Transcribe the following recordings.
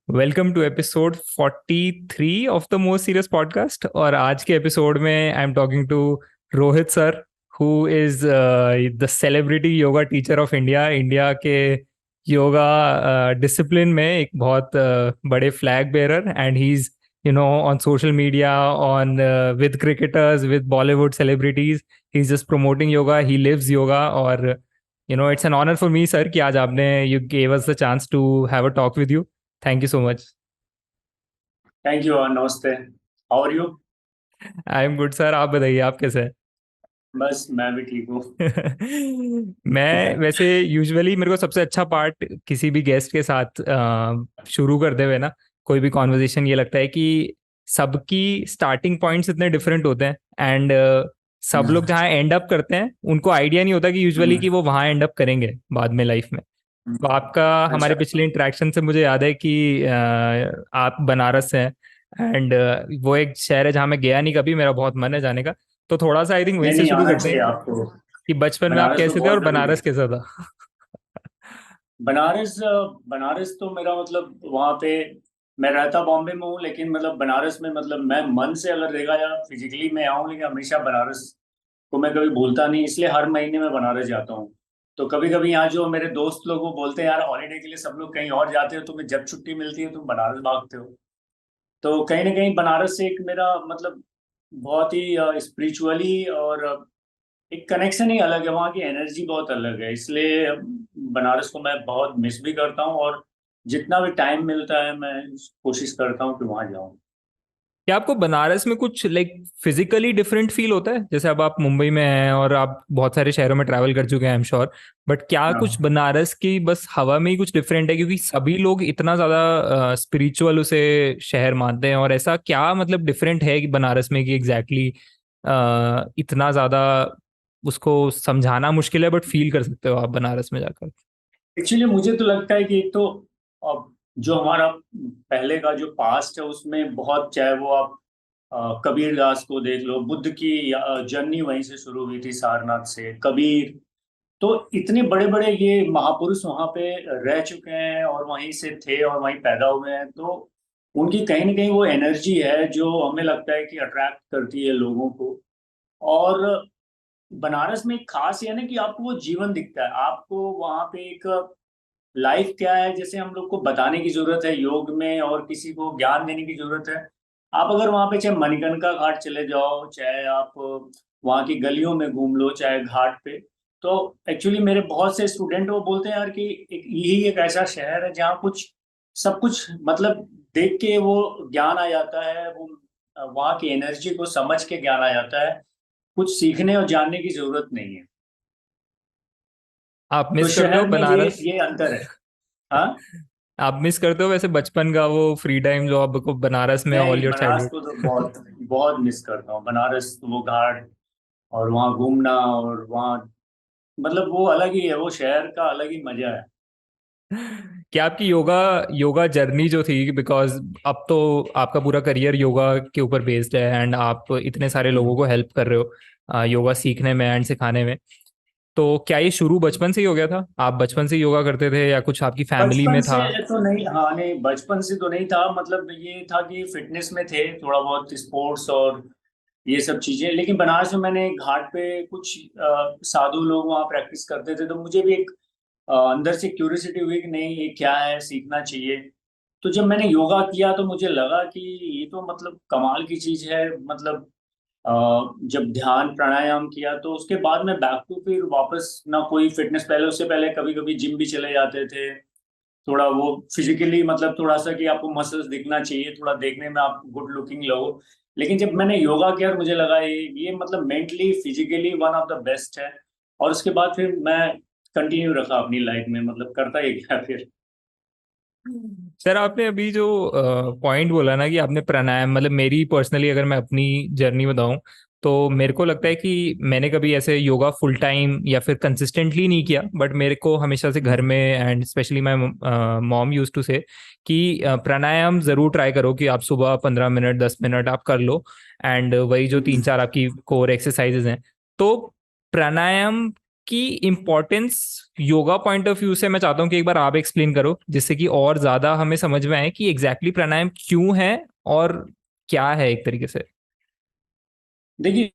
Welcome to episode 43 of the most serious podcast. और आज के एपिसोड में I am talking to Rohit sir, who is the celebrity yoga teacher of India. India के yoga discipline में एक बहुत बड़े flag bearer, and he is on social media, on with cricketers, with Bollywood celebrities. He is just promoting yoga, he lives yoga. और it's an honour for me sir कि आज आपने you gave us the chance to have a talk with you. Thank you so much. Thank you और नमस्ते। How are you? I am good sir, आप बताइए आप कैसे हैं? बस मैं भी ठीक हूँ। मैं वैसे यूजुअली मेरे को सबसे अच्छा पार्ट किसी भी गेस्ट के साथ शुरू करते हुए ना, कोई भी कॉन्वर्जेशन, ये लगता है कि सबकी स्टार्टिंग पॉइंट्स इतने डिफरेंट होते हैं। एंड सब लोग जहाँ एंड अप करते हैं उनको आइडिया नहीं होता कि यूजुअली कि वो वहाँ एंड अप करेंगे बाद में लाइफ में। तो आपका, हमारे अच्छा। पिछले इंटरेक्शन से मुझे याद है कि आप बनारस से हैं। एंड वो एक शहर है जहाँ मैं गया नहीं कभी, मेरा बहुत मन है जाने का। तो थोड़ा सा आई थिंक वहीं नहीं से नहीं, शुरू आना करते चाहिए हैं आपको। कि बचपन में आप बनारस तो कैसे थे और बहुत जरूरी बनारस है। कैसा था। बनारस बनारस तो मेरा मतलब वहाँ पे मैं रहता बॉम्बे में हूँ, लेकिन मतलब बनारस में मतलब मैं मन से अगर देखा या फिजिकली मैं आऊँ, लेकिन हमेशा बनारस को मैं कभी भूलता नहीं, इसलिए हर महीने मैं बनारस जाता हूँ। तो कभी कभी यहाँ जो मेरे दोस्त लोग वो बोलते हैं, यार हॉलीडे के लिए सब लोग कहीं और जाते हो, तुम्हें जब छुट्टी मिलती है तुम बनारस भागते हो। तो कहीं ना कहीं बनारस से एक मेरा मतलब बहुत ही स्पिरिचुअली और एक कनेक्शन ही अलग है, वहाँ की एनर्जी बहुत अलग है, इसलिए बनारस को मैं बहुत मिस भी करता हूँ। और जितना भी टाइम मिलता है मैं कोशिश करता हूँ कि वहाँ जाऊँ। क्या आपको बनारस में कुछ लाइक फिजिकली डिफरेंट फील होता है? जैसे अब आप मुंबई में हैं और आप बहुत सारे शहरों में ट्रैवल कर चुके हैं, आई एम श्योर। बट क्या कुछ हाँ। बनारस की बस हवा में ही कुछ डिफरेंट है? क्योंकि सभी लोग इतना ज्यादा स्पिरिचुअल उसे शहर मानते हैं। और ऐसा क्या मतलब डिफरेंट है कि बनारस में कि एग्जैक्टली इतना ज्यादा उसको समझाना मुश्किल है, बट फील कर सकते हो आप बनारस में जाकर। एक्चुअली मुझे तो लगता है कि एक तो अब जो हमारा पहले का जो पास्ट है उसमें बहुत, चाहे वो आप कबीर दास को देख लो, बुद्ध की जर्नी वहीं से शुरू हुई थी, सारनाथ से कबीर। तो इतने बड़े बड़े ये महापुरुष वहां पे रह चुके हैं और वहीं से थे और वहीं पैदा हुए हैं, तो उनकी कहीं ना कहीं वो एनर्जी है जो हमें लगता है कि अट्रैक्ट करती है लोगों को। और बनारस में एक खास ये है ना कि आपको वो जीवन दिखता है, आपको वहां पे एक लाइफ क्या है जैसे हम लोग को बताने की जरूरत है योग में, और किसी को ज्ञान देने की जरूरत है। आप अगर वहां पे चाहे मणिकर्णिका घाट चले जाओ, चाहे आप वहां की गलियों में घूम लो, चाहे घाट पे, तो एक्चुअली मेरे बहुत से स्टूडेंट वो बोलते हैं यार कि यही एक ऐसा शहर है जहाँ कुछ सब कुछ मतलब देख के वो ज्ञान आ जाता है, वो वहाँ की एनर्जी को समझ के ज्ञान आ जाता है, कुछ सीखने और जानने की जरूरत नहीं है। आप तो मिस करते हो शहर में ये बनारस? ये अंतर है। हाँ। आप मिस करते हो वैसे बचपन का वो फ्री टाइम जो आपको बनारस में ऑल नहीं, योर बनारस चाइल्डहुड? को तो बहुत बहुत मिस करता हूँ, बनारस वो घाट और वहाँ घूमना, और वहाँ मतलब वो अलग ही है, वो शहर का अलग ही मजा है। क्या आपकी योगा योगा जर्नी जो थी, बिकॉज अब तो आपका पूरा करियर योगा के ऊपर बेस्ड है एंड आप इतने सारे लोगों को हेल्प कर रहे हो योगा सीखने में एंड सिखाने में। तो क्या ये शुरू बचपन से ही हो गया था? आप बचपन से ही योगा करते थे या कुछ आपकी फैमिली बचपन में से था? तो नहीं, हाँ नहीं, बचपन से तो नहीं था, मतलब ये था कि फिटनेस में थे, थोड़ा बहुत स्पोर्ट्स और ये सब चीजें। लेकिन बनारस में मैंने घाट पे कुछ साधु लोग वहाँ प्रैक्टिस करते थे, तो मुझे भी एक अंदर से क्यूरियोसिटी हुई कि नहीं ये क्या है, सीखना चाहिए। तो जब मैंने योगा किया तो मुझे लगा कि ये तो मतलब कमाल की चीज है, मतलब अ, जब ध्यान प्राणायाम किया तो उसके बाद में बैक टू फिर वापस ना कोई फिटनेस, पहले उससे पहले कभी कभी जिम भी चले जाते थे, थोड़ा वो फिजिकली मतलब थोड़ा सा कि आपको मसल्स दिखना चाहिए, थोड़ा देखने में आप गुड लुकिंग लगो। लेकिन जब मैंने योगा किया तो मुझे लगा ये मतलब mentally physically one of the best है। और उसके बाद फिर मैं कंटिन्यू रखा अपनी लाइफ में, मतलब करता ही गया फिर। सर आपने अभी जो पॉइंट बोला ना कि आपने प्राणायाम, मतलब मेरी पर्सनली अगर मैं अपनी जर्नी बताऊं, तो मेरे को लगता है कि मैंने कभी ऐसे योगा फुल टाइम या फिर कंसिस्टेंटली नहीं किया, बट मेरे को हमेशा से घर में and specially my mom use to say कि प्राणायाम जरूर ट्राई करो कि आप सुबह 15 मिनट 10 मिनट आप कर लो। एंड वही जो तीन चार आपकी कोर एक्सरसाइजेज हैं, तो प्राणायाम की importance yoga point of view से मैं चाहता हूँ कि एक बार आप एक्सप्लेन करो, जिससे कि और ज्यादा हमें समझ में आए कि एग्जैक्टली प्राणायाम क्यों है और क्या है एक तरीके से। देखिए,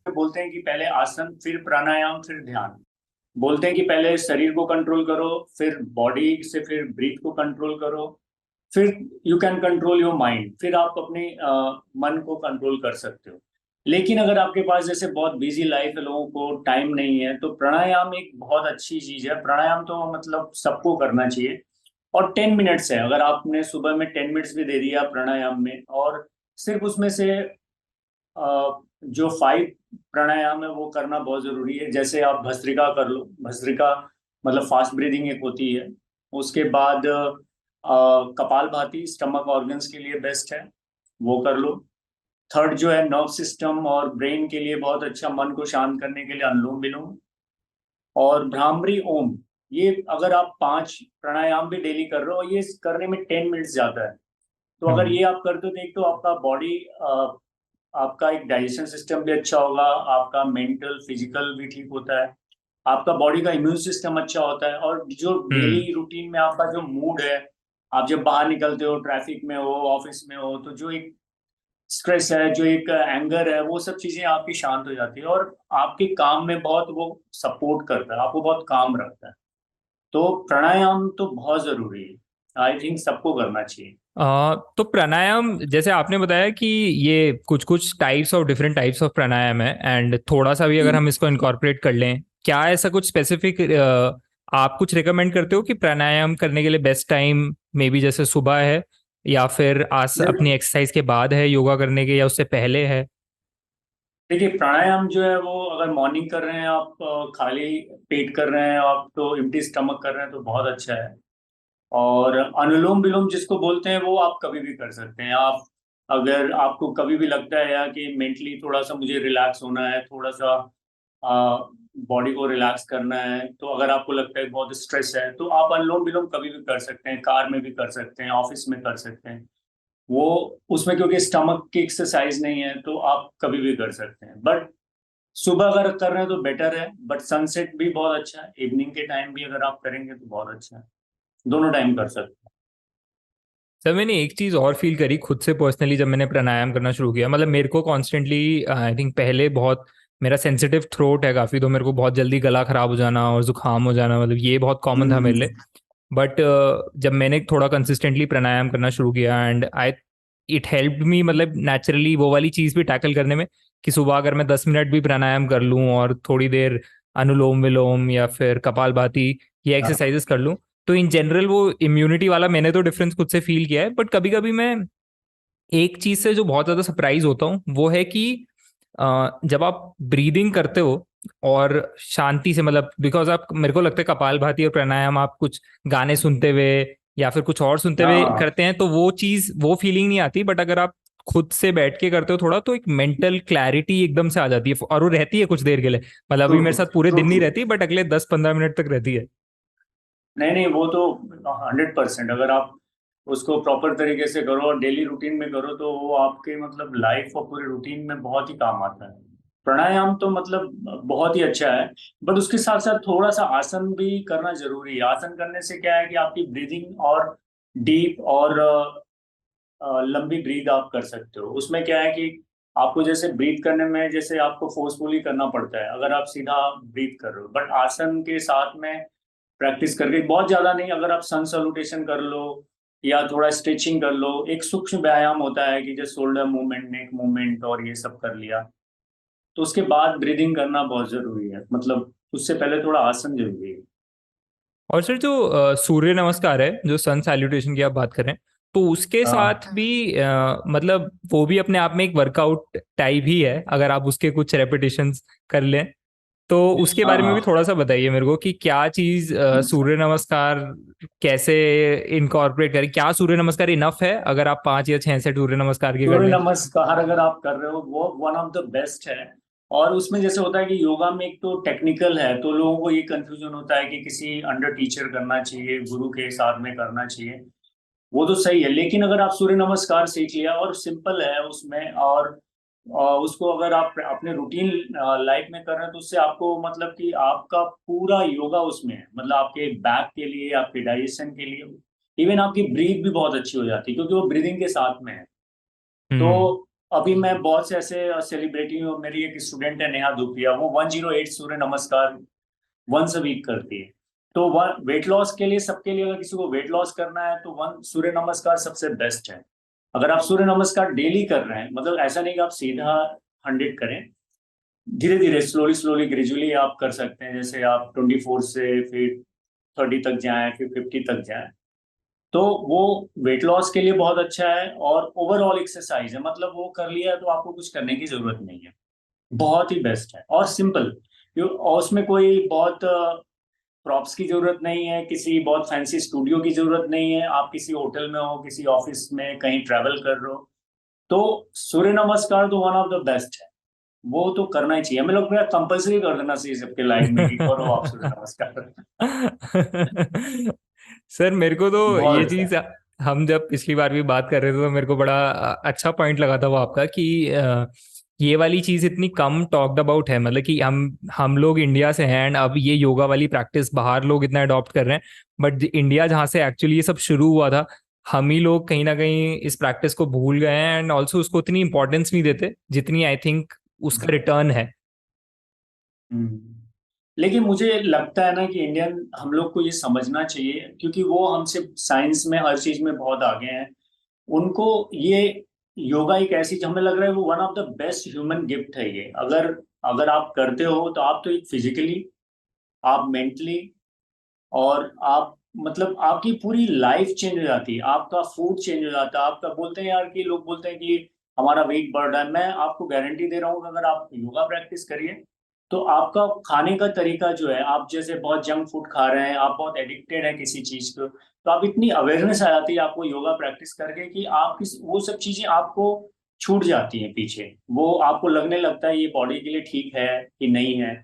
बोलते हैं कि पहले आसन, फिर प्राणायाम, फिर ध्यान। बोलते हैं कि पहले शरीर को कंट्रोल करो, फिर बॉडी से, फिर ब्रीथ को कंट्रोल करो, फिर you can control your mind, फिर आप अपने मन को कंट्रोल कर सकते हो। लेकिन अगर आपके पास जैसे बहुत बिजी लाइफ है, लोगों को टाइम नहीं है, तो प्राणायाम एक बहुत अच्छी चीज है। प्राणायाम तो मतलब सबको करना चाहिए। और 10 मिनट्स है, अगर आपने सुबह में 10 मिनट्स भी दे दिया प्राणायाम में, और सिर्फ उसमें से जो 5 प्राणायाम है वो करना बहुत जरूरी है। जैसे आप भस्त्रिका कर लो, भस्त्रिका मतलब फास्ट ब्रीदिंग एक होती है। उसके बाद कपालभाति स्टमक ऑर्गन्स के लिए बेस्ट है, वो कर लो। थर्ड जो है नर्व सिस्टम और ब्रेन के लिए बहुत अच्छा, मन को शांत करने के लिए अनुलोम विलोम और भ्रामरी ओम। ये अगर आप 5 प्राणायाम भी डेली कर रहे हो, ये करने में 10 मिनट्स जाता है। तो अगर हम्म। ये आप करते हो तो एक तो आपका बॉडी, आपका एक डाइजेशन सिस्टम भी अच्छा होगा, आपका मेंटल फिजिकल भी ठीक होता है, आपका बॉडी का इम्यून सिस्टम अच्छा होता है। और जो हम्म। डेली रूटीन में आपका जो मूड है, आप जब बाहर निकलते हो, ट्रैफिक में हो, ऑफिस में हो, तो जो एक स्ट्रेस है, जो एक एंगर है, वो सब चीजें आपकी शांत हो जाती है और आपके काम में बहुत वो सपोर्ट करता है, आपको बहुत काम रखता है। तो प्राणायाम तो बहुत जरूरी है, आई थिंक सबको करना चाहिए। तो प्राणायाम जैसे आपने बताया कि ये कुछ कुछ types of different types of pranayama है, एंड थोड़ा सा भी अगर हम इसको इनकॉर्पोरेट कर लें, क्या ऐसा कुछ स्पेसिफिक आप कुछ रिकमेंड करते हो कि प्राणायाम करने के लिए बेस्ट टाइम मे बी जैसे सुबह है, या फिर आस अपनी एक्सरसाइज के बाद है योगा करने के, या उससे पहले है? देखिए, प्राणायाम जो है वो अगर मॉर्निंग कर रहे हैं आप, खाली पेट कर रहे हैं आप, तो एम्प्टी स्टमक कर रहे हैं तो बहुत अच्छा है। और अनुलोम विलोम जिसको बोलते हैं, वो आप कभी भी कर सकते हैं। आप अगर आपको कभी भी लगता है यार कि मेंटली थोड़ा सा मुझे रिलैक्स होना है, थोड़ा सा बॉडी को रिलैक्स करना है, तो अगर आपको लगता है बहुत स्ट्रेस है, तो आप अनुलोम विलोम कभी भी कर सकते हैं, कार में भी कर सकते हैं, ऑफिस में कर सकते हैं। वो उसमें क्योंकि स्टमक की एक्सरसाइज नहीं है, तो आप कभी भी कर सकते हैं। बट सुबह अगर कर रहे हैं तो बेटर है, बट सनसेट भी बहुत अच्छा है, इवनिंग के टाइम भी अगर आप करेंगे तो बहुत अच्छा है। दोनों टाइम कर सकते सर मैंने एक चीज और फील करी खुद से पर्सनली जब मैंने प्राणायाम करना शुरू किया, मतलब मेरे को कॉन्स्टेंटली आई थिंक पहले बहुत, मेरा सेंसिटिव थ्रोट है काफी, तो मेरे को बहुत जल्दी गला खराब हो जाना और जुकाम हो जाना, मतलब ये बहुत हैं। कॉमन था मेरे लिए। बट जब मैंने थोड़ा कंसिस्टेंटली प्राणायाम करना शुरू किया, and I it helped me, मतलब नेचुरली वो वाली चीज भी टैकल करने में, कि सुबह अगर मैं 10 मिनट भी प्राणायाम कर लूँ और थोड़ी देर अनुलोम विलोम या फिर कपालभाति ये हाँ, एक्सरसाइजेस कर लूँ, तो इन जनरल वो इम्यूनिटी वाला मैंने तो डिफरेंस खुद से फील किया है। बट कभी कभी मैं एक चीज से जो बहुत ज्यादा सरप्राइज होता हूँ वो है कि जब आप ब्रीदिंग करते हो और शांति से, मतलब बिकॉज आप, मेरे को लगता है कपालभाति और प्राणायाम आप कुछ गाने सुनते हुए या फिर कुछ और सुनते हुए हाँ, करते हैं तो वो चीज वो फीलिंग नहीं आती, बट अगर आप खुद से बैठ के करते हो थोड़ा, तो एक मेंटल क्लैरिटी एकदम से आ जाती है, और वो रहती है कुछ देर के लिए। मतलब ट्रू, अभी मेरे साथ पूरे ट्रू, दिन नहीं ट्रू। रहती, बट अगले 10-15 मिनट तक रहती है। नहीं नहीं, वो तो 100%, अगर आप उसको प्रॉपर तरीके से करो और डेली रूटीन में करो, तो वो आपके मतलब लाइफ और पूरे रूटीन में बहुत ही काम आता है। प्राणायाम तो मतलब बहुत ही अच्छा है। बट उसके साथ साथ थोड़ा सा आसन भी करना जरूरी है। आसन करने से क्या है कि आपकी ब्रीदिंग और डीप और लंबी ब्रीद आप कर सकते हो। उसमें क्या है कि आपको जैसे ब्रीथ करने में जैसे आपको फोर्सफुली करना पड़ता है अगर आप सीधा ब्रीथ कर रहे हो, बट आसन के साथ में प्रैक्टिस करके, बहुत ज्यादा नहीं, अगर आप सन सैल्यूटेशन कर लो या थोड़ा स्ट्रेचिंग कर लो, एक सूक्ष्म व्यायाम होता है कि जैसे शोल्डर मूवमेंट, नेक मूवमेंट और ये सब कर लिया, तो उसके बाद ब्रीदिंग करना बहुत जरूरी है। मतलब उससे पहले थोड़ा आसन जरूरी है। और सर जो सूर्य नमस्कार है, जो सन सैल्यूटेशन की आप बात कर रहे हैं, तो उसके साथ हाँ, भी मतलब वो भी अपने आप में एक वर्कआउट टाइप ही है, अगर आप उसके कुछ रेपिटेशंस कर लें, तो उसके हाँ, बारे में भी हाँ। थोड़ा सा बताइए मेरे को कि क्या चीज सूर्य नमस्कार कैसे इनकॉर्पोरेट करें, क्या सूर्य नमस्कार इनफ है अगर आप 5 या 6 सेट सूर्य नमस्कार के कर सूर्य लें? नमस्कार अगर आप कर रहे हो, वो वन ऑफ द बेस्ट है। और उसमें जैसे होता है कि योगा में एक तो टेक्निकल है, तो लोगों को ये कंफ्यूजन होता है कि किसी अंडर टीचर करना चाहिए, गुरु के साथ में करना चाहिए। वो तो सही है, लेकिन अगर आप सूर्य नमस्कार सीख लिया और सिंपल है उसमें, और उसको अगर आप अपने रूटीन लाइफ में कर रहे हैं तो उससे आपको मतलब कि आपका पूरा योगा उसमें है, मतलब आपके बैक के लिए, आपके डाइजेशन के लिए, इवन आपकी ब्रीथ भी बहुत अच्छी हो जाती है क्योंकि वो ब्रीदिंग के साथ में है। तो हम्म। अभी मैं बहुत से ऐसे सेलिब्रिटी हूँ, मेरी एक स्टूडेंट है नेहा धूपिया, वो 108 सूर्य नमस्कार वंस अ वीक करती है। तो वेट लॉस के लिए, सबके लिए, अगर किसी को वेट लॉस करना है तो वन सूर्य नमस्कार सबसे बेस्ट है। अगर आप सूर्य नमस्कार डेली कर रहे हैं, मतलब ऐसा नहीं कि आप सीधा 100 करें, धीरे धीरे स्लोली स्लोली ग्रेजुअली आप कर सकते हैं। जैसे आप 24 से फिर 30 तक जाएं, फिर 50 तक जाएं, तो वो वेट लॉस के लिए बहुत अच्छा है। और ओवरऑल एक्सरसाइज है, मतलब वो कर लिया तो आपको कुछ करने की जरूरत नहीं है, बहुत ही बेस्ट है और सिंपल। और उसमें कोई बहुत प्रॉप्स की जरूरत नहीं है, किसी बहुत फैंसी स्टूडियो की जरूरत नहीं है, आप किसी होटल में हो, किसी ऑफिस में कहीं ट्रैवल कर रहे हो, तो सूर्य नमस्कार तो वन ऑफ द बेस्ट है। वो तो करना ही चाहिए, हमें लोग कंपलसरी कर देना चाहिए सबके लाइफ में कि करो आप सूर्य नमस्कार। सर मेरे को तो बहुत ये अच्छा चीज, है। हम जब पिछली बार भी बात कर रहे थे तो मेरे को बड़ा अच्छा पॉइंट लगा था वो आपका कि ये वाली चीज इतनी कम टॉक्ड अबाउट है, मतलब कि हम लोग इंडिया से हैं एंड अब ये योगा वाली प्रैक्टिस बाहर लोग इतना अडॉप्ट कर रहे हैं, बट इंडिया जहाँ से एक्चुअली ये सब शुरू हुआ था, हम ही लोग कहीं ना कहीं इस प्रैक्टिस को भूल गए हैं एंड ऑल्सो उसको उतनी इंपॉर्टेंस नहीं देते जितनी आई थिंक उसका रिटर्न है। हम्म। लेकिन मुझे लगता है ना कि इंडियन हम लोग को ये समझना चाहिए, क्योंकि वो हमसे साइंस में हर चीज में बहुत आगे हैं। उनको ये योगा एक ऐसी, हमें लग रहा है वो one of the best human gift है ये। अगर अगर आप करते हो तो आप तो एक फिजिकली, आप मेंटली, और आप मतलब आपकी पूरी लाइफ चेंज हो जाती है, आपका फूड चेंज हो जाता है। आपका बोलते हैं यार कि लोग बोलते हैं कि हमारा वेट बढ़ रहा है, मैं आपको गारंटी दे रहा हूँ कि अगर आप योगा प्रैक्टिस करिए तो आपका खाने का तरीका जो है, आप जैसे बहुत जंक फूड खा रहे हैं, आप बहुत एडिक्टेड है किसी चीज को, तो आप इतनी अवेयरनेस आ जाती है आपको योगा प्रैक्टिस करके कि आप वो सब चीजें आपको छूट जाती हैं पीछे। वो आपको लगने लगता है ये बॉडी के लिए ठीक है कि नहीं है।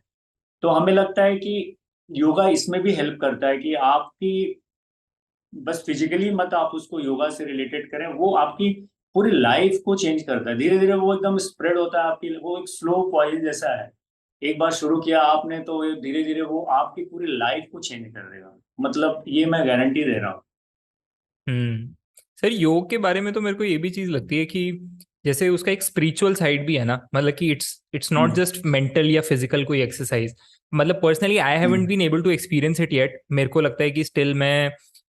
तो हमें लगता है कि योगा इसमें भी हेल्प करता है कि आपकी बस फिजिकली मत आप उसको योगा से रिलेटेड करें, वो आपकी पूरी लाइफ को चेंज करता है। धीरे धीरे वो एकदम स्प्रेड होता है आपकी, वो एक स्लो पॉइजन जैसा है। एक बार शुरू किया आपने तो धीरे धीरे वो आपकी पूरी लाइफ को चेंज कर देगा, मतलब ये मैं गारंटी दे रहा हूँ। हम्म। सर योग के बारे में तो मेरे को ये भी चीज लगती है कि जैसे उसका एक स्पिरिचुअल साइड भी है ना, मतलब कि it's not hmm. Just mental या फिजिकल कोई एक्सरसाइज। मतलब personally I haven't hmm. Been able to experience it yet, मेरे को लगता है कि स्टिल मैं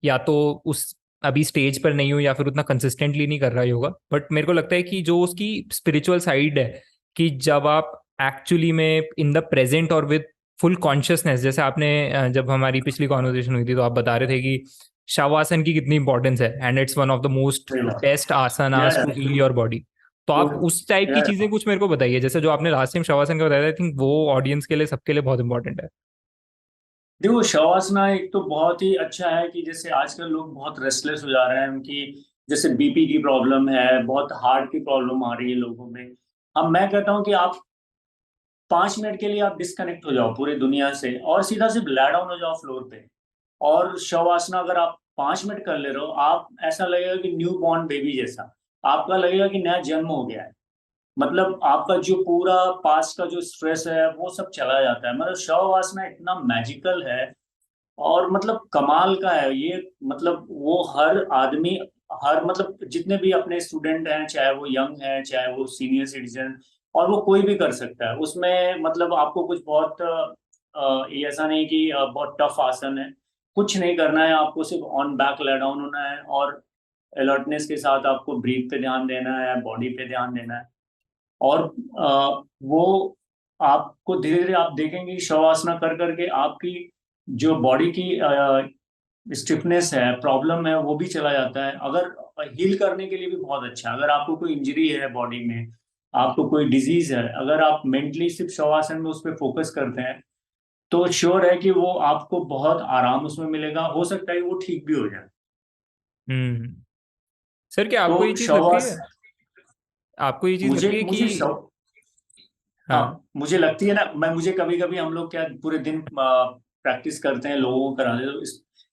या तो उस अभी स्टेज पर नहीं हूँ या फिर उतना कंसिस्टेंटली नहीं कर रहा योगा, बट मेरे को लगता है कि जो उसकी स्पिरिचुअल साइड है, कि जब आप एक्चुअली में इन द प्रेजेंट और विद फुल कॉन्शियसनेस, जैसे आपने जब हमारी पिछली कॉन्वर्जेशन हुई थी तो आप बता रहे थे कि शवासन की कितनी इंपॉर्टेंस है and it's one of the most सही बात। बेस्ट या आसनास टू हील योर बॉडी। तो आप उस टाइप की या चीजें कुछ मेरे को बताइए, जैसे जो आपने लास्ट टाइम शवासन का बताया, आई थिंक वो ऑडियंस के लिए, सबके लिए बहुत इंपॉर्टेंट है। देखो, शवासना एक तो बहुत ही अच्छा है कि जैसे आजकल लोग बहुत रेस्टलेस हो जा रहे हैं, उनकी जैसे बीपी की प्रॉब्लम है, बहुत हार्ट की प्रॉब्लम आ रही है लोगों में। अब मैं कहता हूँ कि आप 5 मिनट के लिए आप डिस्कनेक्ट हो जाओ पूरी दुनिया से और सीधा सिर्फ लै डाउन हो जाओ फ्लोर पे। और शवासना अगर आप 5 मिनट कर ले रहे हो, आप ऐसा लगेगा कि न्यू बॉर्न बेबी जैसा, आपका लगेगा कि नया जन्म हो गया है। मतलब आपका जो पूरा पास्ट का जो स्ट्रेस है वो सब चला जाता है। मतलब शववासना इतना मैजिकल है और मतलब कमाल का है ये। मतलब वो हर आदमी, हर मतलब जितने भी अपने स्टूडेंट हैं, चाहे वो यंग है चाहे वो सीनियर सिटीजन, और वो कोई भी कर सकता है उसमें। मतलब आपको कुछ बहुत ये ऐसा नहीं कि बहुत टफ आसन है, कुछ नहीं करना है आपको, सिर्फ ऑन बैक ले डाउन होना है और अलर्टनेस के साथ आपको ब्रीथ पे ध्यान देना है, बॉडी पे ध्यान देना है। और वो आपको धीरे धीरे आप देखेंगे कि शवासना कर करके आपकी जो बॉडी की स्टिफनेस है, प्रॉब्लम है, वो भी चला जाता है। अगर हील करने के लिए भी बहुत अच्छा है। अगर आपको कोई इंजरी है बॉडी में, आपको कोई डिजीज है, अगर आप मेंटली सिर्फ शवासन में उस पर फोकस करते हैं तो श्योर है कि वो आपको बहुत आराम उसमें मिलेगा, हो सकता है कि वो ठीक भी हो जाए। हम्म। सर क्या तो आपको ये चीज लगती शवास है, आपको ये चीज मुझे लगती है कि मुझे हाँ, हाँ। मुझे लगती है ना, मैं मुझे कभी कभी हम लोग क्या पूरे दिन प्रैक्टिस करते हैं, लोगों को कराते हैं, तो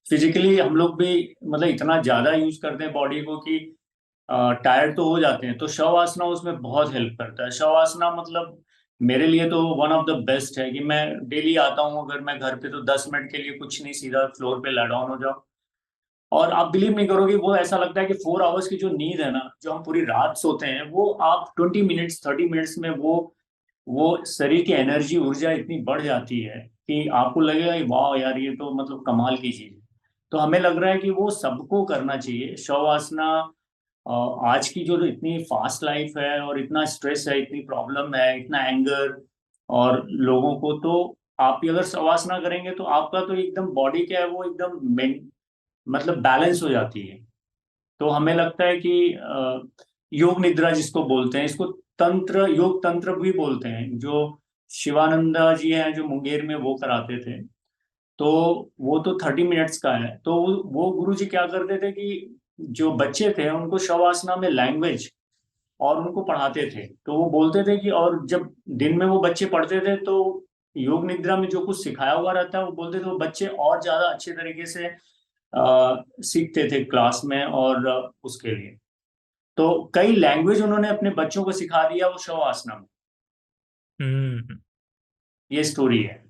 फिजिकली हम लोग भी मतलब इतना ज्यादा यूज करते हैं बॉडी को कि टायर्ड तो हो जाते हैं, तो शव आसना उसमें बहुत हेल्प करता है। शव आसना मतलब मेरे लिए तो वन ऑफ द बेस्ट है कि मैं डेली आता हूँ, अगर मैं घर पे तो 10 मिनट के लिए कुछ नहीं, सीधा फ्लोर पे ला डाउन हो जाओ। और आप बिलीव नहीं करोगे, वो ऐसा लगता है कि 4 आवर्स की जो नींद है ना, जो हम पूरी रात सोते हैं, वो आप 20 मिनट्स 30 मिनट्स में वो शरीर की एनर्जी ऊर्जा इतनी बढ़ जाती है कि आपको लगेगा कि वाह यार, ये तो मतलब कमाल की चीज है। तो हमें लग रहा है कि वो सबको करना चाहिए शव आसना। आज की जो इतनी फास्ट लाइफ है और इतना स्ट्रेस है, इतनी प्रॉब्लम है, इतना एंगर और लोगों को, तो आप भी अगर शवासना करेंगे तो आपका तो एकदम बॉडी क्या है, वो एकदम मतलब बैलेंस हो जाती है। तो हमें लगता है कि योग निद्रा जिसको बोलते हैं, इसको तंत्र, योग तंत्र भी बोलते हैं, जो शिवानंदा जी हैं जो मुंगेर में वो कराते थे। तो वो तो 30 मिनट्स का है। तो वो गुरु जी क्या करते थे कि जो बच्चे थे उनको शवासना में लैंग्वेज और उनको पढ़ाते थे। तो वो बोलते थे कि, और जब दिन में वो बच्चे पढ़ते थे तो योग निद्रा में जो कुछ सिखाया हुआ रहता है, वो बोलते थे वो बच्चे और ज्यादा अच्छे तरीके से सीखते थे क्लास में। और उसके लिए तो कई लैंग्वेज उन्होंने अपने बच्चों को सिखा दिया वो शवासना में। हम्म। ये स्टोरी है।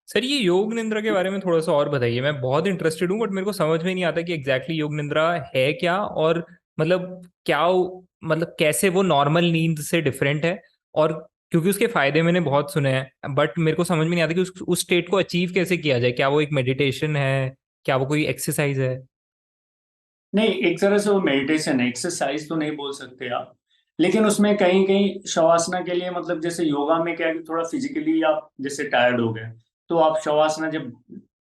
सर ये योग निद्रा के बारे में थोड़ा सा और बताइए, मैं बहुत इंटरेस्टेड हूँ, बट मेरे को समझ में नहीं आता कि एग्जैक्टली योग निद्रा है क्या, और मतलब क्या मतलब कैसे वो नॉर्मल नींद से डिफरेंट है। और क्योंकि उसके फायदे मैंने बहुत सुने हैं, बट मेरे को समझ में नहीं आता कि उस स्टेट को अचीव कैसे किया जाए। क्या वो एक मेडिटेशन है, क्या वो कोई एक्सरसाइज है? नहीं, एक तरह से वो मेडिटेशन है, एक्सरसाइज तो नहीं बोल सकते आप। लेकिन उसमें कहीं कहीं शवासना के लिए, मतलब जैसे योगा में क्या है कि थोड़ा फिजिकली आप जैसे टायर्ड हो गए, तो आप शवासना, जब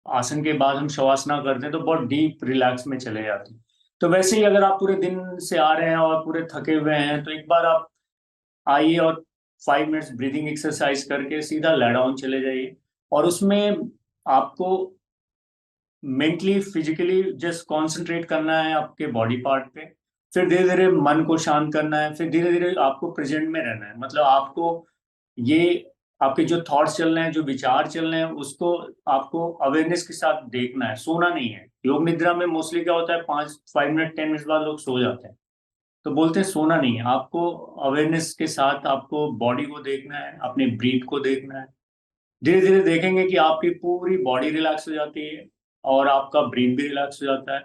आसन के बाद हम शवासना करते हैं तो बहुत डीप रिलैक्स में चले जाते हैं। तो वैसे ही अगर आप पूरे दिन से आ रहे हैं और पूरे थके हुए हैं, तो एक बार आप आइए और 5 मिनट्स ब्रीदिंग एक्सरसाइज करके सीधा ले डाउन चले जाइए। और उसमें आपको मेंटली फिजिकली जस्ट कंसंट्रेट करना है आपके बॉडी पार्ट पे। फिर धीरे धीरे मन को शांत करना है, फिर धीरे धीरे आपको प्रेजेंट में रहना है। मतलब आपको ये आपके जो थॉट्स चल रहे हैं, जो विचार चल रहे हैं, उसको आपको अवेयरनेस के साथ देखना है, सोना नहीं है। योग निद्रा में मोस्टली क्या होता है, 5 5 मिनट 10 मिनट बाद लोग सो जाते हैं। तो बोलते हैं सोना नहीं है, आपको अवेयरनेस के साथ आपको बॉडी को देखना है, अपने ब्रीथ को देखना है। धीरे धीरे देखेंगे कि आपकी पूरी बॉडी रिलैक्स हो जाती है और आपका ब्रीथ भी रिलैक्स हो जाता है।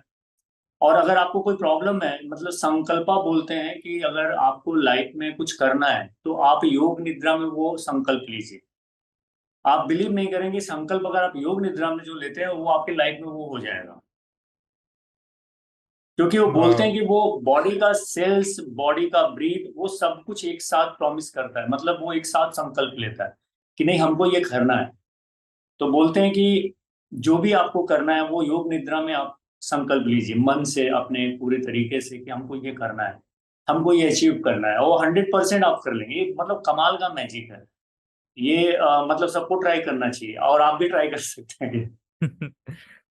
और अगर आपको कोई प्रॉब्लम है, मतलब संकल्पा बोलते हैं कि अगर आपको लाइफ में कुछ करना है तो आप योग निद्रा में वो संकल्प लीजिए। आप बिलीव नहीं करेंगे, संकल्प अगर आप योग निद्रा में जो लेते हैं वो आपकी लाइफ में वो हो जाएगा। क्योंकि वो बोलते हैं हाँ। कि वो बॉडी का सेल्स, बॉडी का ब्रीथ, वो सब कुछ एक साथ प्रॉमिस करता है, मतलब वो एक साथ संकल्प लेता है कि नहीं हमको ये करना है। तो बोलते हैं कि जो भी आपको करना है वो योग निद्रा में आप संकल्प लीजिए मन से, अपने पूरे तरीके से, कि हमको ये करना है, हमको ये अचीव करना है, और वो 100% आप कर लेंगे। ये मतलब कमाल का मैजिक है ये। मतलब सबको ट्राई करना चाहिए और आप भी ट्राई कर सकते हैं।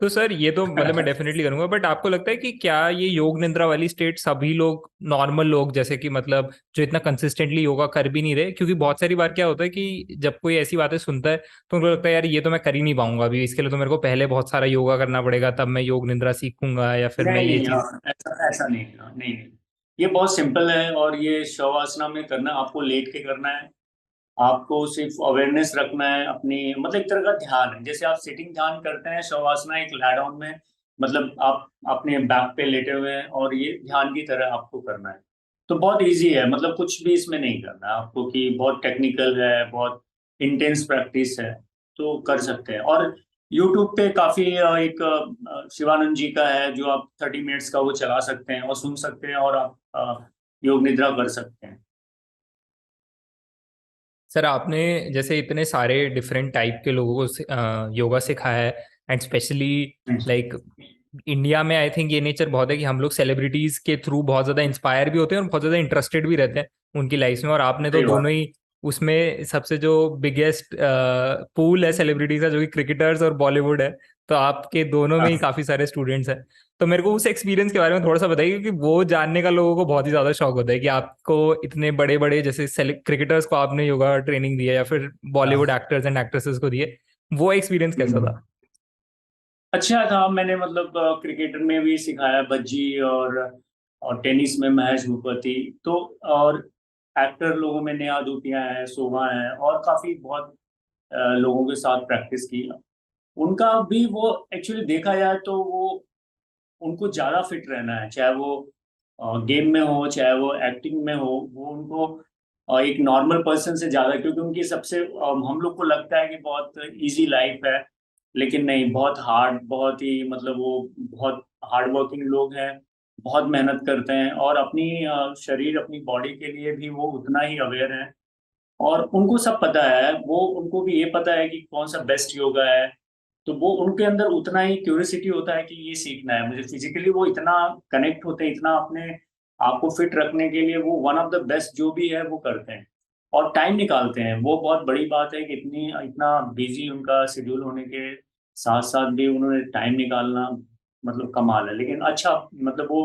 तो सर ये तो मतलब मैं डेफिनेटली करूंगा, बट आपको लगता है कि क्या ये योग निद्रा वाली स्टेट सभी लोग, नॉर्मल लोग जैसे कि मतलब जो इतना कंसिस्टेंटली योगा कर भी नहीं रहे, क्योंकि बहुत सारी बार क्या होता है कि जब कोई ऐसी बातें सुनता है तो उनको लगता है यार ये तो मैं कर ही नहीं पाऊंगा अभी, इसके लिए तो मेरे को पहले बहुत सारा योगा करना पड़ेगा तब मैं योग निद्रा सीखूंगा, या फिर मैं नहीं ये नहीं, चीज। हाँ, ऐसा ऐसा नहीं, हाँ, नहीं नहीं, ये बहुत सिंपल है। और ये शवासना में करना, आपको लेट के करना है। आपको सिर्फ अवेयरनेस रखना है अपनी, मतलब एक तरह का ध्यान है, जैसे आप सिटिंग ध्यान करते हैं, शवासना एक लाई डाउन में, मतलब आप अपने बैक पे लेटे हुए हैं और ये ध्यान की तरह आपको करना है। तो बहुत इजी है, मतलब कुछ भी इसमें नहीं करना है आपको कि बहुत टेक्निकल है, बहुत इंटेंस प्रैक्टिस है। तो कर सकते हैं। और यूट्यूब पे काफी एक शिवानंद जी का है जो आप 30 मिनट्स का वो चला सकते हैं और सुन सकते हैं, और आप योग निद्रा कर सकते हैं। सर आपने जैसे इतने सारे डिफरेंट टाइप के लोगों को योगा सिखाया है, एंड स्पेशली लाइक इंडिया में आई थिंक ये नेचर बहुत है कि हम लोग सेलिब्रिटीज के थ्रू बहुत ज्यादा इंस्पायर भी होते हैं और बहुत ज्यादा इंटरेस्टेड भी रहते हैं उनकी लाइफ में, और आपने तो सही बात। दोनों ही उसमें सबसे जो बिगेस्ट पूल है सेलिब्रिटीज का जो कि क्रिकेटर्स और बॉलीवुड है, तो आपके दोनों में ही काफी सारे स्टूडेंट्स हैं। तो मेरे को उस एक्सपीरियंस के बारे में थोड़ा सा बताइए, क्योंकि वो जानने का लोगों को बहुत ही ज्यादा शौक होता है कि आपको इतने बड़े बड़े जैसे क्रिकेटर्स को आपने योगा ट्रेनिंग दी है, या फिर बॉलीवुड हाँ। एक्टर्स एंड एक्ट्रेसेस को दिए, वो एक्सपीरियंस कैसा हम्म। था? अच्छा था। मैंने मतलब क्रिकेटर में भी सिखाया, भज्जी और और टेनिस में महेश भूपति, तो और एक्टर लोगों में नेहा धूपिया है, शोभा है, और काफी बहुत लोगों के साथ प्रैक्टिस की। उनका भी वो एक्चुअली देखा जाए तो वो उनको ज्यादा फिट रहना है, चाहे वो गेम में हो चाहे वो एक्टिंग में हो, वो उनको एक नॉर्मल पर्सन से ज्यादा, क्योंकि उनकी सबसे हम लोग को लगता है कि बहुत इजी लाइफ है, लेकिन नहीं, बहुत हार्ड, बहुत ही मतलब वो बहुत हार्ड वर्किंग लोग हैं, बहुत मेहनत करते हैं, और अपनी शरीर अपनी बॉडी के लिए भी वो उतना ही अवेयर है, और उनको सब पता है, वो उनको भी ये पता है कि कौन सा बेस्ट योगा है। तो वो उनके अंदर उतना ही क्यूरियोसिटी होता है कि ये सीखना है मुझे, फिजिकली वो इतना कनेक्ट होते हैं, इतना अपने आप को फिट रखने के लिए वो वन ऑफ द बेस्ट जो भी है वो करते हैं, और टाइम निकालते हैं। वो बहुत बड़ी बात है कि इतनी इतना बिजी उनका शेड्यूल होने के साथ साथ भी उन्होंने टाइम निकालना, मतलब कमाल है। लेकिन अच्छा, मतलब वो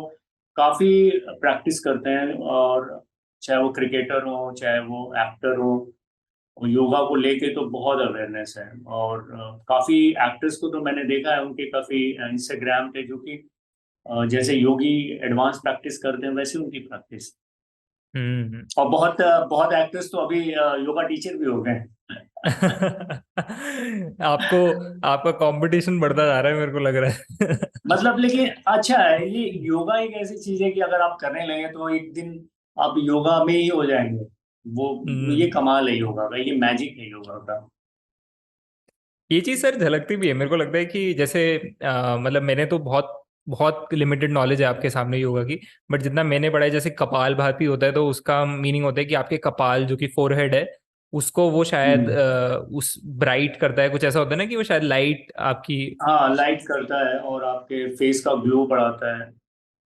काफी प्रैक्टिस करते हैं, और चाहे वो क्रिकेटर हो चाहे वो एक्टर हो, और योगा को लेके तो बहुत अवेयरनेस है। और काफी एक्टर्स को तो मैंने देखा है उनके काफी इंस्टाग्राम पे, जो कि जैसे योगी एडवांस प्रैक्टिस करते हैं वैसे उनकी प्रैक्टिस। हम्म। और बहुत बहुत एक्टर्स तो अभी योगा टीचर भी हो गए हैं। आपको आपका कंपटीशन बढ़ता जा रहा है, मेरे को लग रहा है। मतलब लेकिन अच्छा है, ये योगा एक ऐसी चीज है कि अगर आप करने लगे तो एक दिन आप योगा में ही हो जाएंगे। वो ये हम्म। कमाल है योगा का, ये मैजिक है योगा का। ये चीज सर झलकती भी है, मेरे को लगता है कि जैसे मतलब मैंने तो बहुत बहुत लिमिटेड नॉलेज है आपके सामने योगा की, बट जितना मैंने पढ़ा है, जैसे कपाल भाती होता है तो उसका मीनिंग होता है कि आपके कपाल जो कि फोरहेड है उसको वो शायद हम्म। उस ब्राइट करता है, कुछ ऐसा होता है ना कि वो शायद लाइट आपकी। हाँ, लाइट करता है और आपके फेस का ग्लो बढ़ाता है,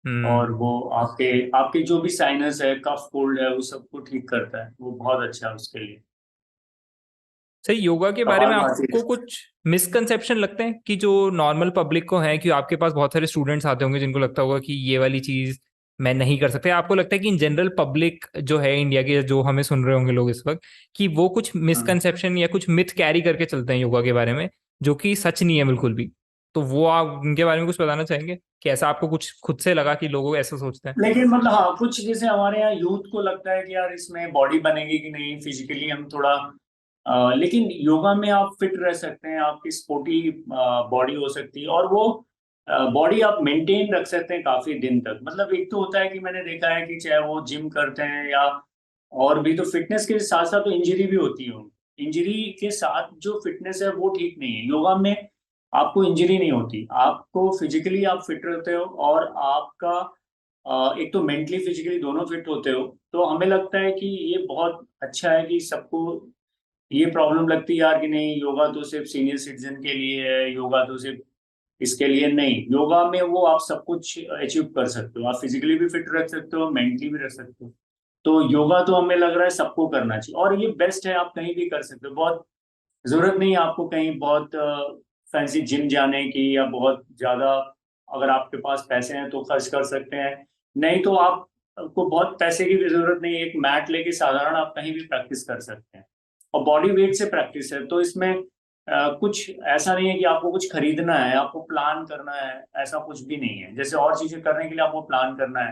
और हम्म। वो आपके आपके जो भी साइनस है, कफ कोल्ड है, वो सबको ठीक करता है, वो बहुत अच्छा है उसके लिए। सही। योगा के बारे में कपालभाति। आपको कुछ मिसकंसेप्शन लगते हैं कि जो नॉर्मल पब्लिक को है, कि आपके पास बहुत सारे स्टूडेंट्स आते होंगे जिनको लगता होगा कि ये वाली चीज मैं नहीं कर सकता, आपको लगता है कि इन जनरल पब्लिक जो है इंडिया के, जो हमें सुन रहे होंगे लोग इस वक्त, कि वो कुछ हाँ। मिसकंसेप्शन या कुछ मिथ कैरी करके चलते हैं योगा के बारे में, जो कि सच नहीं है बिल्कुल भी? तो वो आप उनके बारे में कुछ बताना चाहेंगे कि ऐसा आपको कुछ खुद से लगा कि लोग ऐसा सोचते हैं? लेकिन मतलब हाँ, कुछ जैसे हमारे यहाँ यूथ को लगता है कि यार इसमें बॉडी बनेगी कि नहीं, फिजिकली हम थोड़ा लेकिन योगा में आप फिट रह सकते हैं, आपकी स्पोर्टी बॉडी हो सकती है, और वो बॉडी आप मेंटेन रख सकते हैं काफी दिन तक। मतलब एक तो होता है कि मैंने देखा है कि चाहे वो जिम करते हैं या और भी, तो फिटनेस के साथ साथ तो इंजरी भी होती है। इंजरी के साथ जो फिटनेस है वो ठीक नहीं है। योगा में आपको इंजरी नहीं होती, आपको फिजिकली आप फिट रहते हो, और आपका एक तो मेंटली फिजिकली दोनों फिट होते हो। तो हमें लगता है कि ये बहुत अच्छा है कि सबको ये प्रॉब्लम लगती है यार कि नहीं, योगा तो सिर्फ सीनियर सिटीजन के लिए है, योगा तो सिर्फ इसके लिए नहीं। योगा में वो आप सब कुछ अचीव कर सकते हो, आप फिजिकली भी फिट रख सकते हो, मेंटली भी रख सकते हो। तो योगा तो हमें लग रहा है सबको करना चाहिए, और ये बेस्ट है, आप कहीं भी कर सकते हो। बहुत जरूरत नहीं है आपको कहीं बहुत फैंसी जिम जाने की, या बहुत ज्यादा अगर आपके पास पैसे हैं तो खर्च कर सकते हैं, नहीं तो आपको बहुत पैसे की भी जरूरत नहीं है। एक मैट लेके साधारण आप कहीं भी प्रैक्टिस कर सकते हैं, और बॉडी वेट से प्रैक्टिस है, तो इसमें कुछ ऐसा नहीं है कि आपको कुछ खरीदना है, आपको प्लान करना है, ऐसा कुछ भी नहीं है। जैसे और चीजें करने के लिए आपको प्लान करना है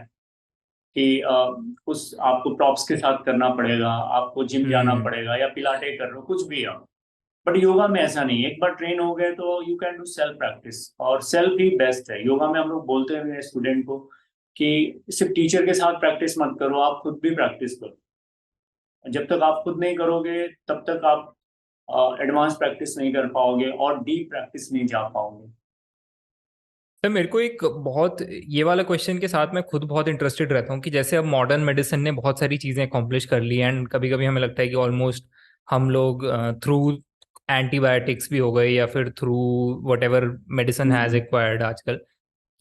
कि कुछ आपको प्रॉप्स के साथ करना पड़ेगा, आपको जिम जाना हम्म। पड़ेगा, या पिलाटे कर रहे हो, कुछ भी है। बट योगा में ऐसा नहीं है, एक बार ट्रेन हो गए तो you can do self practice, और सेल्फ ही बेस्ट है। योगा में हम लोग बोलते हैं स्टूडेंट को कि सिर्फ टीचर के साथ प्रैक्टिस मत करो, आप खुद भी प्रैक्टिस करो। जब तक आप खुद नहीं करोगे तब तक आप एडवांस प्रैक्टिस नहीं कर पाओगे, और डीप प्रैक्टिस नहीं जा पाओगे। सर मेरे को एक बहुत ये वाला क्वेश्चन के साथ मैं खुद बहुत इंटरेस्टेड रहता हूँ कि जैसे अब मॉडर्न मेडिसिन ने बहुत सारी चीज़ें अकॉम्प्लिश कर ली, एंड कभी कभी हमें लगता है कि ऑलमोस्ट हम लोग थ्रू एंटीबायोटिक्स भी हो गए या फिर through what ever medicine has hmm. Acquired आजकल,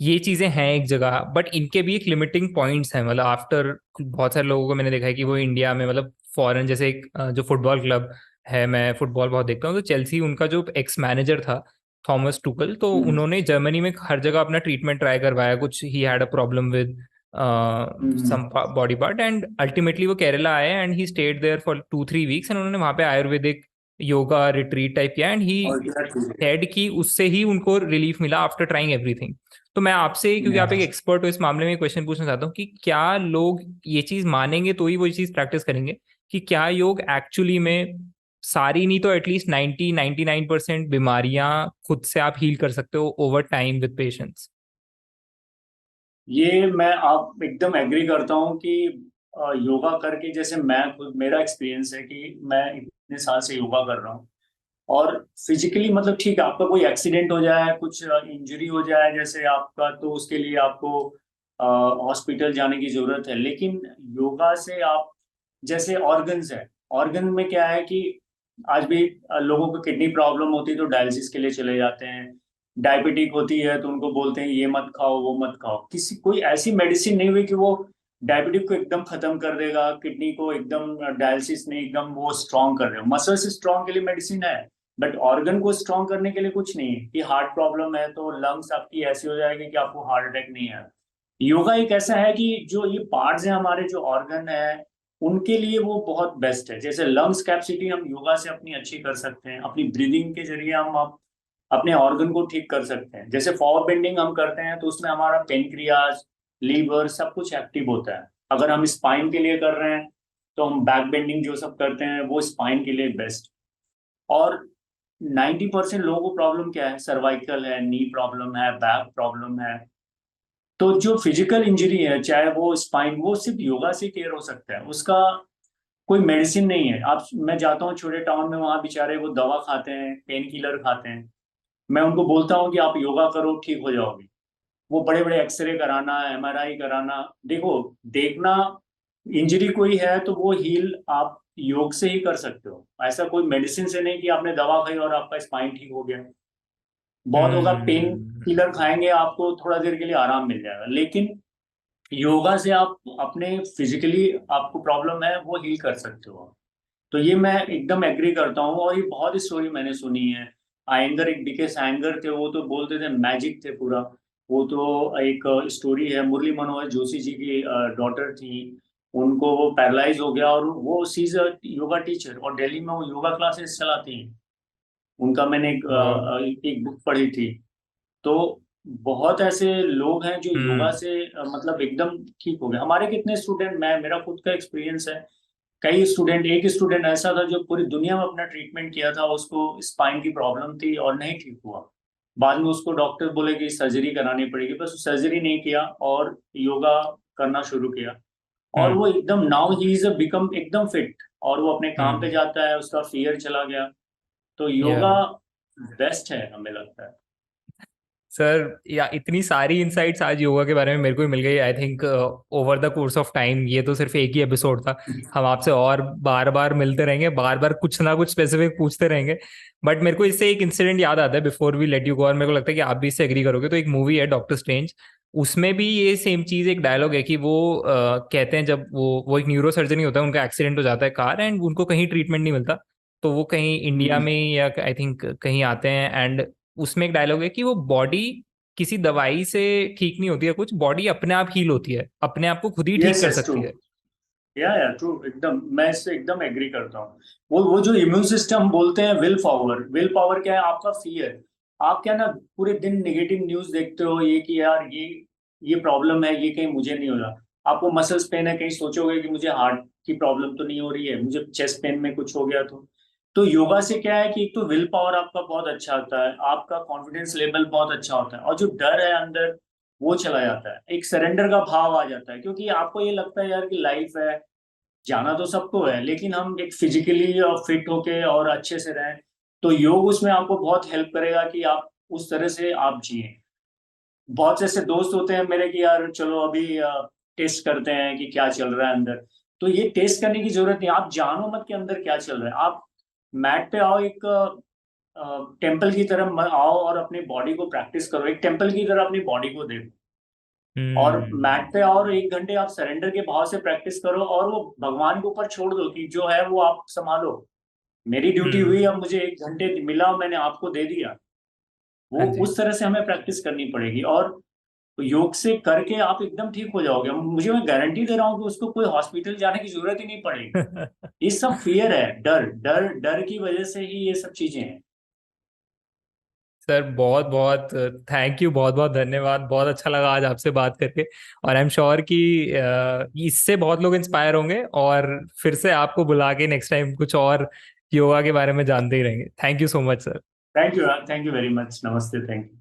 ये चीज़ें हैं एक जगह, बट इनके भी एक लिमिटिंग पॉइंट्स हैं। मतलब आफ्टर बहुत सारे लोगों को मैंने देखा है कि वो इंडिया में, मतलब फॉरेन, जैसे एक जो फुटबॉल क्लब है, मैं फुटबॉल बहुत देखता हूँ, तो चेल्सी, उनका जो एक्स मैनेजर था थॉमस टुकल, तो हम्म। उन्होंने जर्मनी में हर जगह अपना ट्रीटमेंट ट्राई करवाया, कुछ he had a problem with hmm. Some body part, and ultimately वो केरला आए and he stayed there for 2-3 weeks, and उन्होंने वहाँ पे आयुर्वेदिक योगा रिट्रीट टाइप किया एंड ही और सेड कि उससे ही उनको रिलीफ मिला आफ्टर ट्राइंग एवरीथिंग। तो मैं आपसे, क्योंकि आप एक एक्सपर्ट हो इस मामले में, क्वेश्चन पूछना चाहता हूँ कि क्या लोग ये चीज मानेंगे तो ही वो चीज प्रैक्टिस करेंगे, कि क्या योग एक्चुअली में सारी नहीं तो एटलीस्ट 90-99% बीमारियां खुद से आप हील कर सकते हो ओवर टाइम विद पेशेंस? ये मैं आप एकदम एग्री करता हूँ कि योगा करके, जैसे मैं खुद, मेरा एक्सपीरियंस है कि मैं इतने साल से योगा कर रहा हूँ, और फिजिकली मतलब ठीक है, आपका कोई एक्सीडेंट हो जाए, कुछ इंजरी हो जाए जैसे आपका, तो उसके लिए आपको हॉस्पिटल जाने की जरूरत है। लेकिन योगा से आप, जैसे ऑर्गन्स है, ऑर्गन में क्या है कि आज भी लोगों को किडनी प्रॉब्लम होती है तो डायलिसिस के लिए चले जाते हैं। डायबिटिक होती है तो उनको बोलते हैं ये मत खाओ वो मत खाओ। किसी कोई ऐसी मेडिसिन नहीं हुई कि वो डायबिटिक को एकदम खत्म कर देगा, किडनी को एकदम डायलिसिस नहीं एकदम वो स्ट्रॉन्ग कर देगा। मसल्स स्ट्रॉन्ग के लिए मेडिसिन है, बट ऑर्गन को स्ट्रॉन्ग करने के लिए कुछ नहीं है। कि हार्ट प्रॉब्लम है तो लंग्स आपकी ऐसी हो जाएगी कि आपको हार्ट अटैक नहीं है। योगा एक ऐसा है कि जो ये पार्ट्स हैं हमारे, जो ऑर्गन है, उनके लिए वो बहुत बेस्ट है। जैसे लंग्स कैपेसिटी हम योगा से अपनी अच्छी कर सकते हैं, अपनी ब्रीदिंग के जरिए हम अपने ऑर्गन को ठीक कर सकते हैं। जैसे फॉरवर्ड बेंडिंग हम करते हैं तो उसमें हमारा पेनक्रियाज, लीवर सब कुछ एक्टिव होता है। अगर हम स्पाइन के लिए कर रहे हैं तो हम बैक बेंडिंग जो सब करते हैं वो स्पाइन के लिए बेस्ट। और 90% लोगों को प्रॉब्लम क्या है, सर्वाइकल है, नी प्रॉब्लम है, बैक प्रॉब्लम है। तो जो फिजिकल इंजरी है, चाहे वो स्पाइन, वो सिर्फ योगा से केयर हो सकता है। उसका कोई मेडिसिन नहीं है। आप, मैं जाता हूँ छोटे टाउन में, वहां बेचारे वो दवा खाते हैं, पेन किलर खाते हैं। मैं उनको बोलता हूँ कि आप योगा करो ठीक हो जाओगे। वो बड़े बड़े एक्सरे कराना, एमआरआई कराना, देखो, देखना इंजरी कोई है तो वो हील आप योग से ही कर सकते हो। ऐसा कोई मेडिसिन से नहीं कि आपने दवा खाई और आपका स्पाइन ठीक हो गया। बहुत होगा पेन हम्म। किलर खाएंगे, आपको थोड़ा देर के लिए आराम मिल जाएगा, लेकिन योगा से आप अपने फिजिकली आपको प्रॉब्लम है वो हील कर सकते हो। तो ये मैं एकदम एग्री करता हूँ। और ये बहुत स्टोरी मैंने सुनी है। आयंगर, एक बीके आयंगर थे, वो तो बोलते थे मैजिक थे पूरा। वो तो एक स्टोरी है, मुरली मनोहर जोशी जी की डॉटर थी, उनको वो पैरालाइज हो गया, और वो सीज योगा टीचर, और दिल्ली में वो योगा क्लासेस चलाती हैं। उनका मैंने वाह। एक बुक पढ़ी थी। तो बहुत ऐसे लोग हैं जो योगा हम्म। से मतलब एकदम ठीक हो गए। हमारे कितने स्टूडेंट, मैं, मेरा खुद का एक्सपीरियंस है, कई स्टूडेंट, एक स्टूडेंट ऐसा था जो पूरी दुनिया में अपना ट्रीटमेंट किया था, उसको स्पाइन की प्रॉब्लम थी और नहीं ठीक हुआ। बाद में उसको डॉक्टर बोले कि सर्जरी करानी पड़ेगी, बस सर्जरी नहीं किया और योगा करना शुरू किया, और हम्म। वो एकदम नाउ ही इज बिकम एकदम फिट, और वो अपने काम पे हम्म। जाता है, उसका फियर चला गया। तो या योगा बेस्ट है हमें लगता है। सर, या इतनी सारी इनसाइट्स आज योगा के बारे में मेरे को ही मिल गई। I think over the course of time, ये तो सिर्फ एक ही एपिसोड था, हम आपसे और बार बार मिलते रहेंगे, बार बार कुछ ना कुछ स्पेसिफिक पूछते रहेंगे। बट मेरे को इससे एक इंसिडेंट याद आता है before we let you go, और मेरे को लगता है कि आप भी इससे एग्री करोगे। तो एक मूवी है डॉक्टर स्ट्रेंज, उसमें भी ये सेम चीज, एक डायलॉग है कि वो कहते हैं जब वो एक न्यूरो सर्जन ही होता है, उनका एक्सीडेंट हो जाता है कार, एंड उनको कहीं ट्रीटमेंट नहीं मिलता। तो वो कहीं इंडिया हम्म। में या आई थिंक कहीं आते हैं, एंड उसमें एक डायलॉग है कि वो बॉडी किसी दवाई से ठीक नहीं होती है, कुछ बॉडी अपने आप हील होती है, अपने आप को खुद ही ठीक यस कर यस ट्रू। सकती है। या ट्रू, एकदम मैं इससे एकदम एग्री करता हूँ। वो जो इम्यून सिस्टम बोलते हैं, विल पावर, विल पावर क्या है, आपका फियर। आप क्या ना, पूरे दिन नेगेटिव न्यूज देखते हो, ये कि यार ये प्रॉब्लम है, ये कहीं मुझे नहीं हो रहा। आपको मसल्स पेन है, कहीं सोचोगे कि मुझे हार्ट की प्रॉब्लम तो नहीं हो रही है, मुझे चेस्ट पेन में कुछ हो गया तो योगा से क्या है कि एक तो विल पावर आपका बहुत अच्छा होता है, आपका कॉन्फिडेंस लेवल बहुत अच्छा होता है, और जो डर है अंदर वो चला जाता है, एक सरेंडर का भाव आ जाता है। क्योंकि आपको ये लगता है यार कि लाइफ है, जाना तो सबको है, लेकिन हम एक फिजिकली फिट होके और अच्छे से रहें। तो योग उसमें आपको बहुत हेल्प करेगा कि आप उस तरह से आप जिए। बहुत से ऐसे दोस्त होते हैं मेरे कि यार चलो अभी टेस्ट करते हैं कि क्या चल रहा है अंदर। तो ये टेस्ट करने की जरूरत नहीं, आप जानो मत कि अंदर क्या चल रहा है। आप मैट पे आओ, एक टेम्पल की तरह आओ और अपनी बॉडी को प्रैक्टिस करो, एक टेम्पल की तरह अपनी बॉडी को देखो। और मैट हम्म। पे आओ और 1 घंटे आप सरेंडर के भाव से प्रैक्टिस करो, और वो भगवान के ऊपर छोड़ दो कि जो है वो आप संभालो। मेरी ड्यूटी हुई, हम्म। अब मुझे 1 घंटे मिला, मैंने आपको दे दिया। वो हाँ जी। उस तरह से हमें प्रैक्टिस करनी पड़ेगी। और तो योग से करके आप एकदम ठीक हो जाओगे। मैं गारंटी दे रहा हूँ कि उसको कोई हॉस्पिटल जाने की जरूरत ही नहीं पड़ेगी। ये सब फियर है, डर डर डर की वजह से ही ये सब चीजें हैं। सर बहुत बहुत थैंक यू, बहुत बहुत धन्यवाद, बहुत अच्छा लगा आज आपसे बात करके। और आई एम श्योर कि इससे बहुत लोग इंस्पायर होंगे और फिर से आपको बुला के नेक्स्ट टाइम कुछ और योगा के बारे में जानते ही रहेंगे। Thank you so much sir. Thank you very much, नमस्ते, थैंक यू।